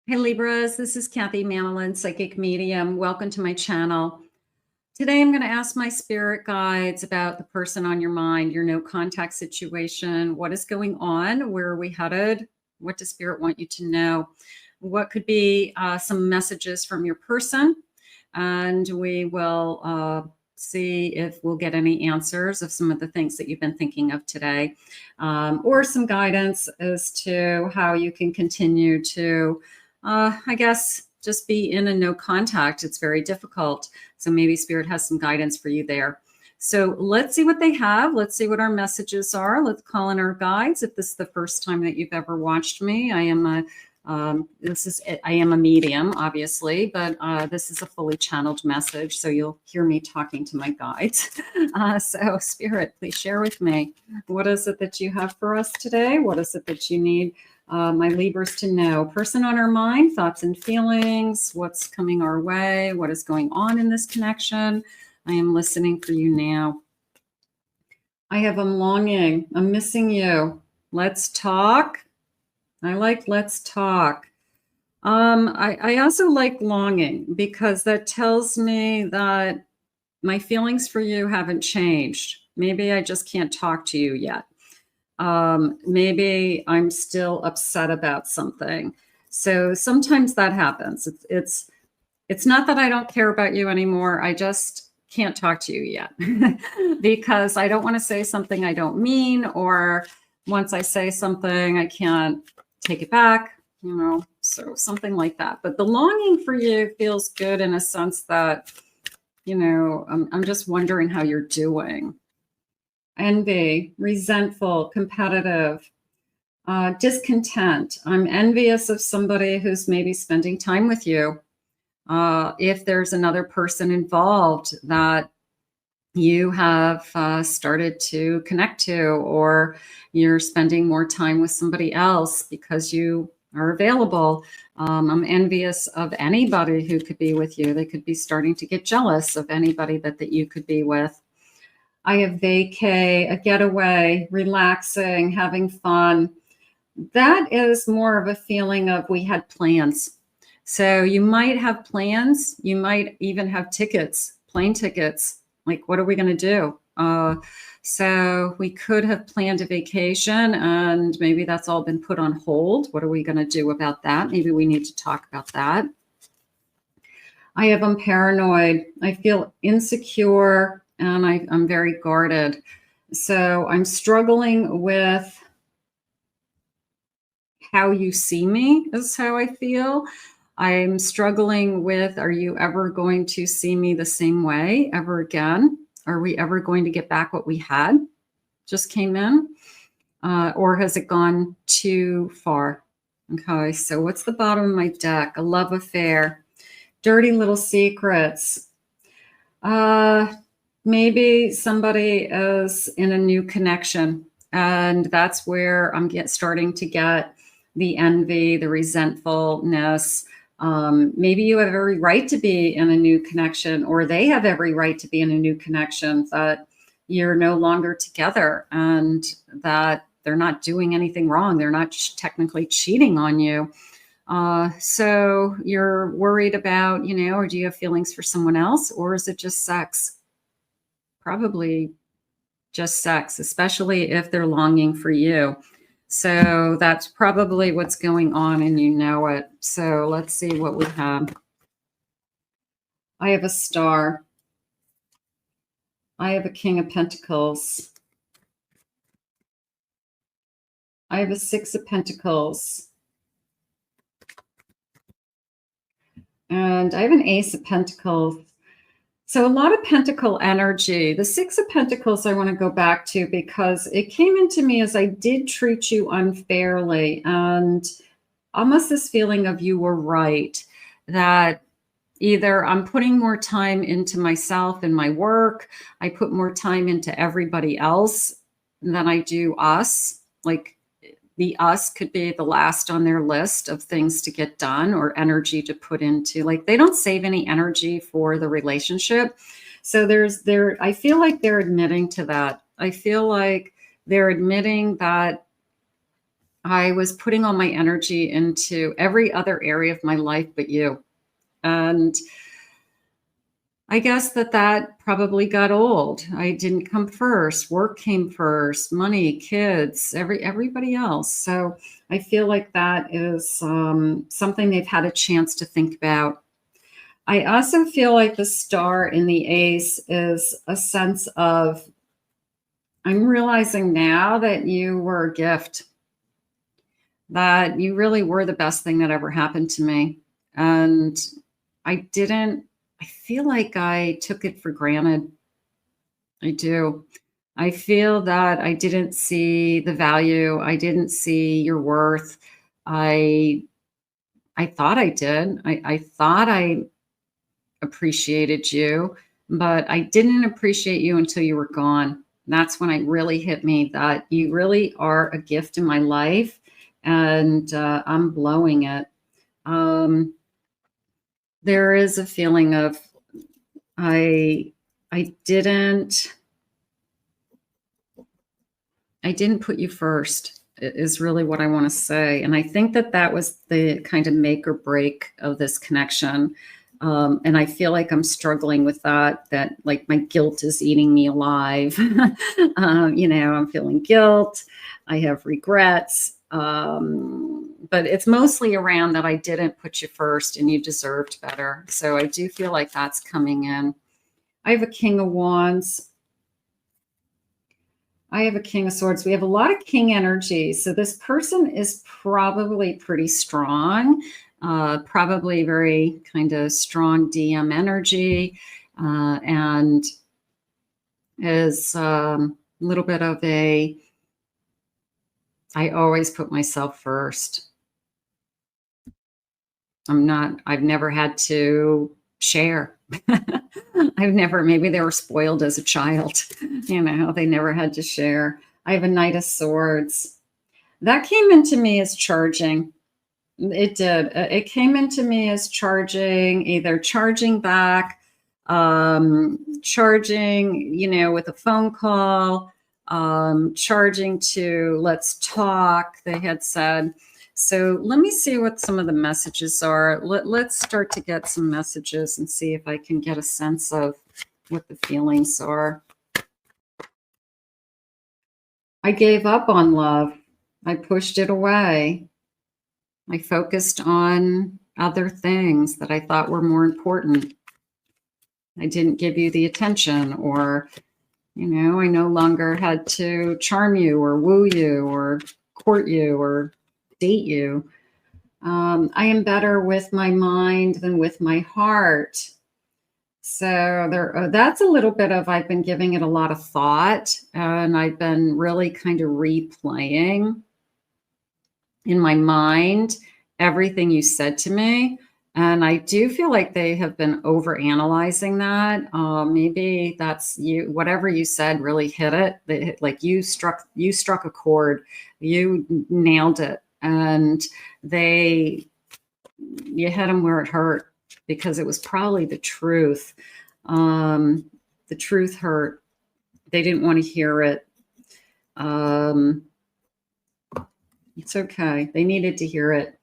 Hey Libras, this is Kathy Mamelin, Psychic Medium. Welcome to my channel. Today I'm going to ask my spirit guides about the person on your mind, your no contact situation. What is going on? Where are we headed? What does spirit want you to know? What could be some messages from your person? And we will see if we'll get any answers of some of the things that you've been thinking of today, or some guidance as to how you can continue to I guess just be in a no contact. It's very difficult. So maybe spirit has some guidance for you there. So let's see what they have. Let's see what our messages are. Let's call in our guides. If this is the first time that you've ever watched me, I am a medium, obviously, but this is a fully channeled message. So you'll hear me talking to my guides. So spirit, please share with me. What is it that you have for us today? What is it that you need my Libras to know? Person on our mind, thoughts and feelings, what's coming our way, what is going on in this connection. I am listening for you now. I have I'm longing, I'm missing you. Let's talk. I like let's talk. I also like longing because that tells me that my feelings for you haven't changed. Maybe I just can't talk to you yet. Maybe I'm still upset about something. So sometimes that happens. It's not that I don't care about you anymore. I just can't talk to you yet because I don't want to say something I don't mean, or once I say something, I can't take it back, so something like that. But the longing for you feels good in a sense that, I'm just wondering how you're doing. Envy, resentful, competitive, discontent. I'm envious of somebody who's maybe spending time with you. If there's another person involved that you have started to connect to, or you're spending more time with somebody else because you are available. I'm envious of anybody who could be with you. They could be starting to get jealous of anybody that you could be with. I have vacay, a getaway, relaxing, having fun. That is more of a feeling of we had plans. So you might have plans. You might even have tickets, plane tickets. Like, what are we going to do? So we could have planned a vacation and maybe that's all been put on hold. What are we going to do about that? Maybe we need to talk about that. I'm paranoid. I feel insecure and I'm very guarded. So I'm struggling with how you see me is how I feel. I'm struggling with, are you ever going to see me the same way ever again? Are we ever going to get back what we had just came in? Or has it gone too far? Okay, so what's the bottom of my deck? A love affair, dirty little secrets. Maybe somebody is in a new connection, and that's where I'm starting to get the envy, the resentfulness. Maybe you have every right to be in a new connection, or they have every right to be in a new connection, that you're no longer together and that they're not doing anything wrong. They're not technically cheating on you. So you're worried about, or do you have feelings for someone else, or is it just sex? Probably just sex, especially if they're longing for you. So that's probably what's going on and you know it. So let's see what we have. I have a star. I have a King of Pentacles. I have a Six of Pentacles. And I have an Ace of Pentacles. So a lot of Pentacle energy. The Six of Pentacles I want to go back to because it came into me as I did treat you unfairly, and almost this feeling of you were right, that either I'm putting more time into myself and my work, I put more time into everybody else than I do us. Like, the us could be the last on their list of things to get done or energy to put into. Like, they don't save any energy for the relationship. So I feel like they're admitting to that. I feel like they're admitting that I was putting all my energy into every other area of my life but you. And I guess that probably got old. I didn't come first. Work came first, money, kids, everybody else. So I feel like that is something they've had a chance to think about. I also feel like the star in the ace is a sense of, I'm realizing now that you were a gift, that you really were the best thing that ever happened to me. And I feel like I took it for granted. I do. I feel that I didn't see the value. I didn't see your worth. I I thought I did. I thought I appreciated you, but I didn't appreciate you until you were gone. That's when it really hit me that you really are a gift in my life, and I'm blowing it. Um, there is a feeling of I I didn't I didn't put you first is really what I want to say. And I think that was the kind of make or break of this connection. And I feel like I'm struggling with that like my guilt is eating me alive. I'm feeling guilt. I have regrets. But it's mostly around that I didn't put you first and you deserved better. So I do feel like that's coming in. I have a King of Wands. I have a King of Swords. We have a lot of King energy. So this person is probably pretty strong, probably very kind of strong DM energy, and is a little bit of I always put myself first. I've never had to share. Maybe they were spoiled as a child, they never had to share. I have a Knight of Swords. That came into me as charging. It did. It came into me as charging, either charging back, charging, with a phone call, charging to let's talk, they had said. So let me see what some of the messages are. Let's start to get some messages and see if I can get a sense of what the feelings are. I gave up on love. I pushed it away. I focused on other things that I thought were more important. I didn't give you the attention, or, I no longer had to charm you or woo you or court you or date you. I am better with my mind than with my heart. So that's a little bit of, I've been giving it a lot of thought, and I've been really kind of replaying in my mind everything you said to me. And I do feel like they have been over analyzing that. Maybe that's you, whatever you said really hit it. Like you struck a chord, you nailed it. And you hit them where it hurt, because it was probably the truth. The truth hurt. They didn't want to hear it. It's okay. They needed to hear it.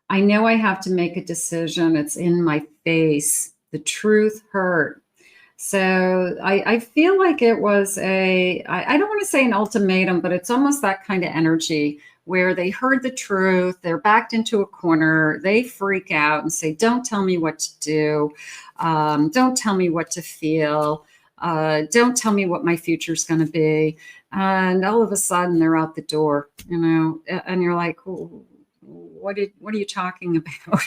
I know I have to make a decision. It's in my face. The truth hurt. So I feel like it was I don't want to say an ultimatum, but it's almost that kind of energy where they heard the truth. They're backed into a corner. They freak out and say, don't tell me what to do. Don't tell me what to feel. Don't tell me what my future's going to be. And all of a sudden they're out the door, and you're like, what are you talking about?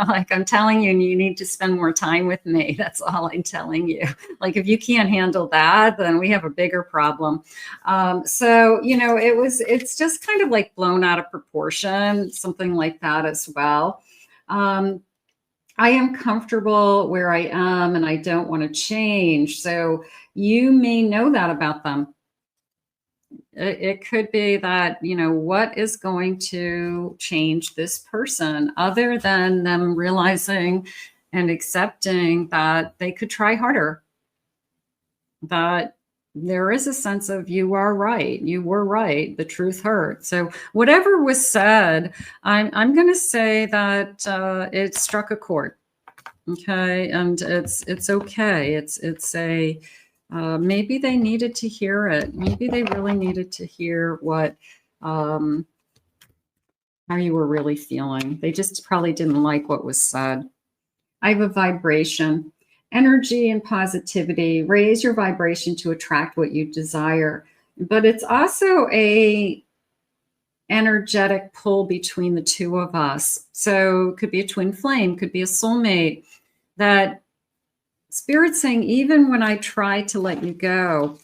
Like, I'm telling you, you need to spend more time with me. That's all I'm telling you. Like, if you can't handle that, then we have a bigger problem. So, it's just kind of like blown out of proportion, something like that as well. I am comfortable where I am and I don't want to change. So you may know that about them. It could be that, what is going to change this person other than them realizing and accepting that they could try harder, that there is a sense of you are right. You were right. The truth hurt. So whatever was said, I'm going to say that it struck a chord. Okay, and it's okay. It's a maybe they needed to hear it. Maybe they really needed to hear what how you were really feeling. They just probably didn't like what was said. I have a vibration, energy and positivity. Raise your vibration to attract what you desire. But it's also a energetic pull between the two of us. So it could be a twin flame, could be a soulmate. That Spirit saying, even when I try to let you go,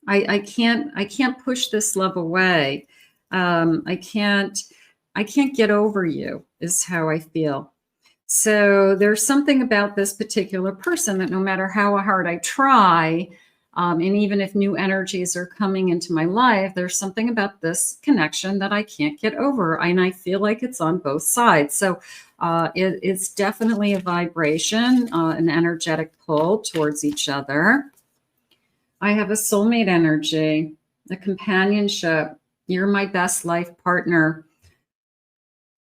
I can't push this love away. I can't get over you, is how I feel. So there's something about this particular person that no matter how hard I try, and even if new energies are coming into my life, there's something about this connection that I can't get over. And I feel like it's on both sides. So it's definitely a vibration, an energetic pull towards each other. I have a soulmate energy, a companionship. You're my best life partner.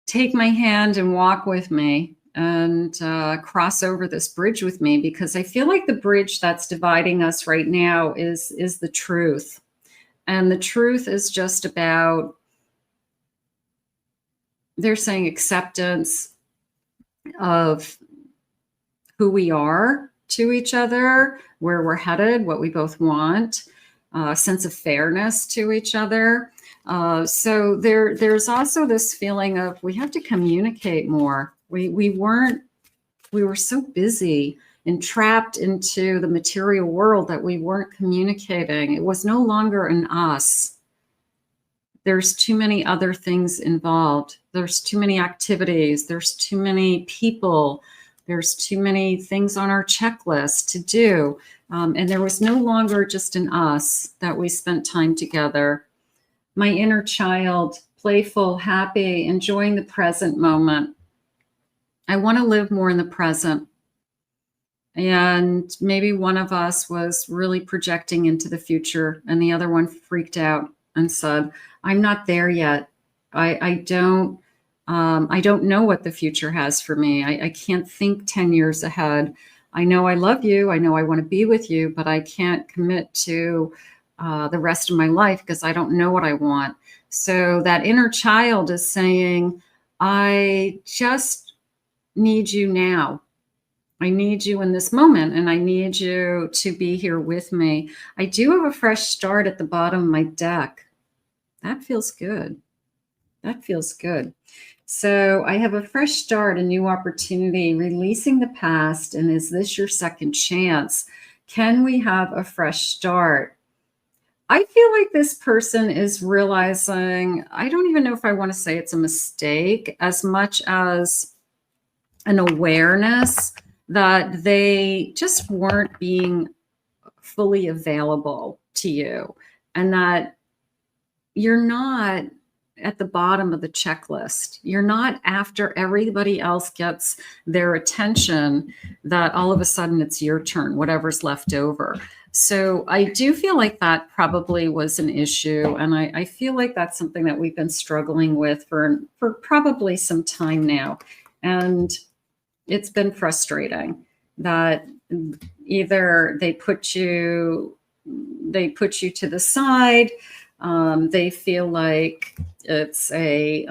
Take my hand and walk with me and cross over this bridge with me, because I feel like the bridge that's dividing us right now is the truth. And the truth is just about, they're saying, acceptance of who we are to each other, where we're headed, what we both want, a sense of fairness to each other. So there's also this feeling of we have to communicate more. We were so busy and trapped into the material world that we weren't communicating. It was no longer an us. There's too many other things involved. There's too many activities. There's too many people. There's too many things on our checklist to do. And there was no longer just an us that we spent time together. My inner child, playful, happy, enjoying the present moment. I want to live more in the present. And maybe one of us was really projecting into the future, and the other one freaked out and said, I'm not there yet. I don't know what the future has for me. I can't think 10 years ahead. I know I love you. I know I want to be with you, but I can't commit to the rest of my life because I don't know what I want. So that inner child is saying, I just need you now. I need you in this moment, and I need you to be here with me. I do have a fresh start at the bottom of my deck. That feels good. That feels good. So I have a fresh start, a new opportunity, releasing the past. And is this your second chance? Can we have a fresh start? I feel like this person is realizing, I don't even know if I want to say it's a mistake as much as an awareness that they just weren't being fully available to you, and that you're not at the bottom of the checklist. You're not, after everybody else gets their attention, that all of a sudden it's your turn, whatever's left over. So I do feel like that probably was an issue. And I feel like that's something that we've been struggling with for probably some time now. And it's been frustrating that either they put you to the side. They feel like it's a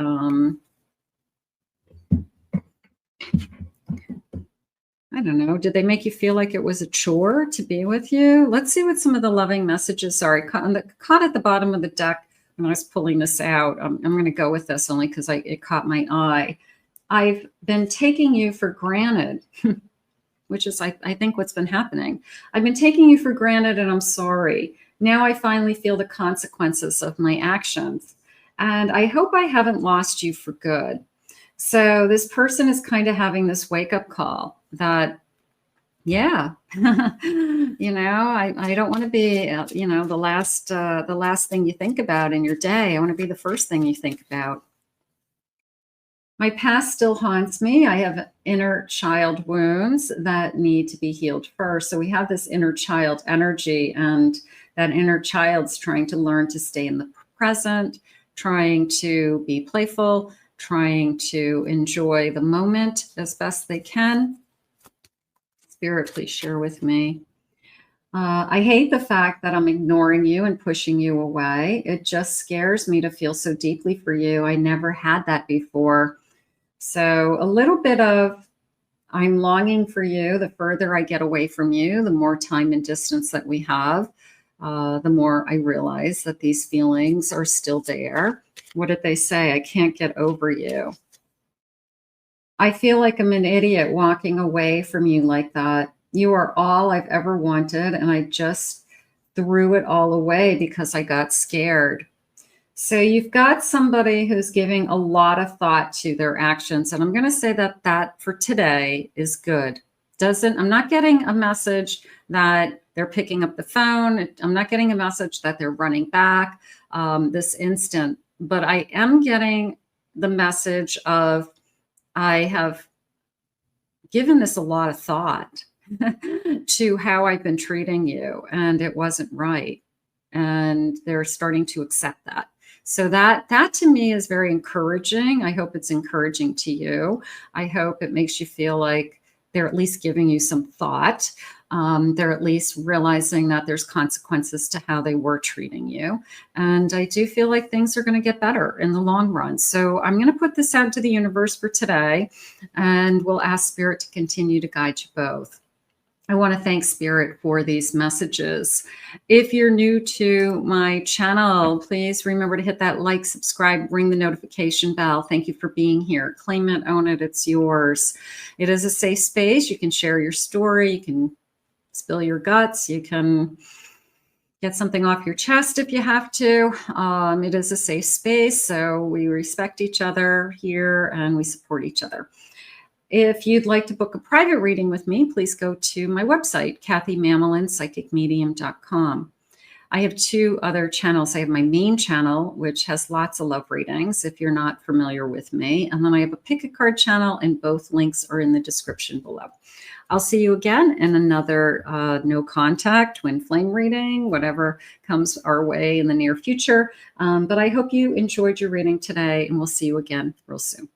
I don't know. Did they make you feel like it was a chore to be with you? Let's see what some of the loving messages are. I caught at the bottom of the deck when I was pulling this out. I'm going to go with this only because it caught my eye. I've been taking you for granted, which is, I think, what's been happening. I've been taking you for granted, and I'm sorry. Now I finally feel the consequences of my actions. And I hope I haven't lost you for good. So this person is kind of having this wake-up call that, yeah, I don't want to be, the last thing you think about in your day. I want to be the first thing you think about. My past still haunts me. I have inner child wounds that need to be healed first. So we have this inner child energy, and that inner child's trying to learn to stay in the present, trying to be playful, trying to enjoy the moment as best they can. Spirit, please share with me. I hate the fact that I'm ignoring you and pushing you away. It just scares me to feel so deeply for you. I never had that before. So a little bit of I'm longing for you. The further I get away from you, the more time and distance that we have, the more I realize that these feelings are still there. What did they say? I can't get over you. I feel like I'm an idiot walking away from you like that. You are all I've ever wanted, and I just threw it all away because I got scared. So you've got somebody who's giving a lot of thought to their actions, and I'm going to say that that for today is good. I'm not getting a message that they're picking up the phone. I'm not getting a message that they're running back this instant, but I am getting the message of I have given this a lot of thought to how I've been treating you, and it wasn't right. And they're starting to accept that. So that to me is very encouraging. I hope it's encouraging to you. I hope it makes you feel like they're at least giving you some thought. They're at least realizing that there's consequences to how they were treating you. And I do feel like things are going to get better in the long run. So I'm going to put this out to the universe for today, and we'll ask Spirit to continue to guide you both. I want to thank Spirit for these messages. If you're new to my channel, please remember to hit that like, subscribe, ring the notification bell. Thank you for being here. Claim it, own it, it's yours. It is a safe space. You can share your story. You can spill your guts. You can get something off your chest if you have to. It is a safe space, so we respect each other here and we support each other. If you'd like to book a private reading with me, please go to my website, kathymamolin.psychicmedium.com. I have two other channels. I have my main channel, which has lots of love readings if you're not familiar with me. And then I have a pick a card channel, and both links are in the description below. I'll see you again in another no contact, twin flame reading, whatever comes our way in the near future. But I hope you enjoyed your reading today, and we'll see you again real soon.